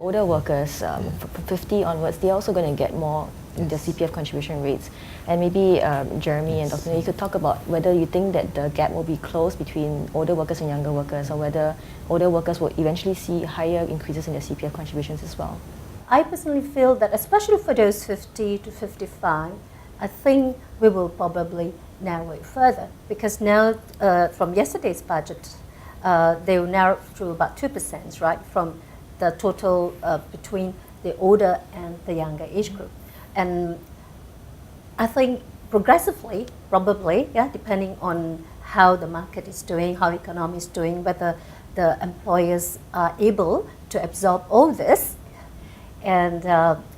Older workers, from 50 onwards, they're also going to get more in their CPF contribution rates. And maybe Jeremy and Dr. you could talk about whether you think that the gap will be closed between older workers and younger workers, or whether older workers will eventually see higher increases in their CPF contributions as well. I personally feel that, especially for those 50 to 55, I think we will probably narrow it further, because now from yesterday's budget, they will narrow to about 2%, right, from the total between the older and the younger age group. And I think progressively, probably, depending on how the market is doing, how the economy is doing, whether the employers are able to absorb all this, and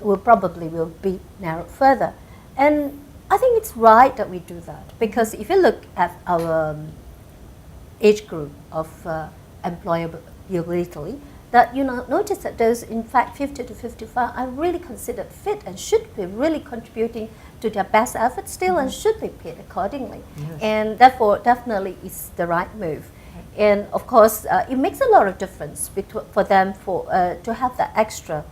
will be narrowed further. And I think it's right that we do that, because if you look at our age group of employability, that notice that those, in fact, 50 to 55 are really considered fit and should be really contributing to their best effort still, and should be paid accordingly. Yes. And therefore, definitely, it's the right move. Right. And of course, it makes a lot of difference for them to have that extra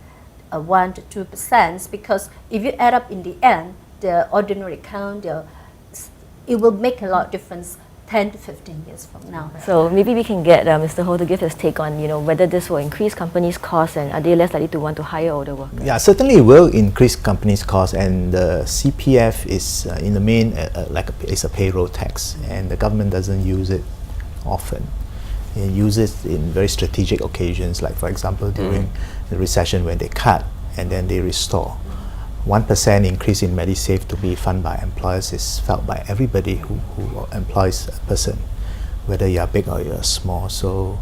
1 to 2%, because if you add up in the end, the ordinary account, it will make a lot of difference 10 to 15 years from now. So maybe we can get Mr. Ho to give his take on whether this will increase companies' costs, and are they less likely to want to hire older workers? Yeah, certainly it will increase companies' costs, and the CPF is in the main it's a payroll tax, and the government doesn't use it often. It uses it in very strategic occasions, like for example during the recession when they cut and then they restore. 1% increase in Medisave to be funded by employers is felt by everybody who employs a person, whether you are big or you are small. So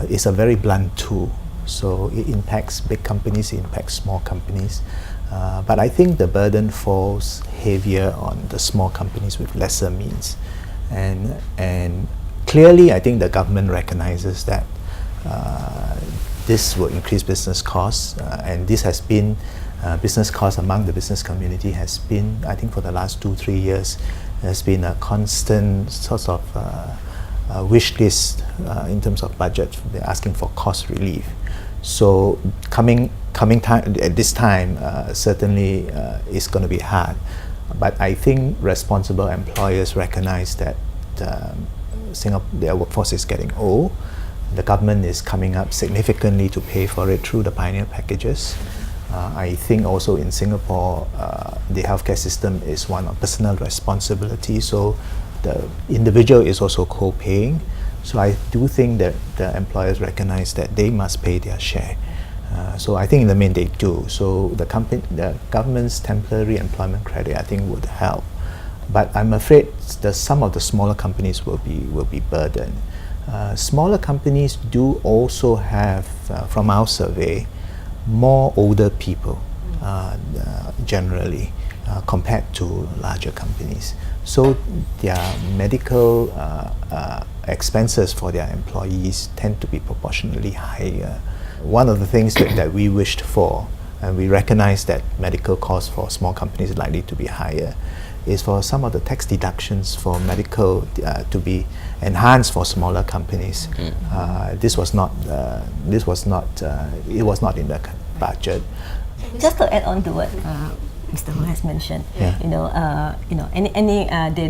it's a very blunt tool. So it impacts big companies, it impacts small companies. But I think the burden falls heavier on the small companies with lesser means. And clearly, I think the government recognizes that this will increase business costs, and this has been business costs among the business community has been, I think for the last 2-3 years, has been a constant sort of wish list in terms of budget. They're asking for cost relief. So coming time at this time certainly is going to be hard. But I think responsible employers recognize that their workforce is getting old. The government is coming up significantly to pay for it through the pioneer packages. I think also in Singapore, the healthcare system is one of personal responsibility, so the individual is also co-paying. So I do think that the employers recognize that they must pay their share. So I think in the main they do. So the government's temporary employment credit, I think, would help. But I'm afraid some of the smaller companies will be burdened. Smaller companies do also have, from our survey, more older people generally compared to larger companies. So their medical expenses for their employees tend to be proportionally higher. One of the things that we wished for, and we recognize that medical costs for small companies are likely to be higher, is for some of the tax deductions for medical to be enhanced for smaller companies. This was not in the budget. Just to add on to what Mr. Ho has mentioned,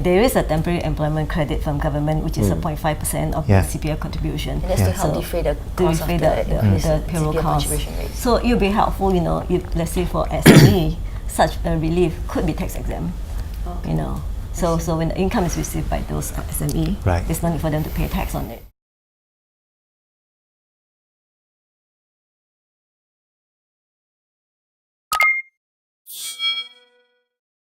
there is a temporary employment credit from government, which is 0.5% of the CPF contribution. And that's to help defray the cost of the payroll cost. So it will be helpful, if, let's say for SME, such a relief could be tax exempt. So when the income is received by those SME, there's no need for them to pay tax on it.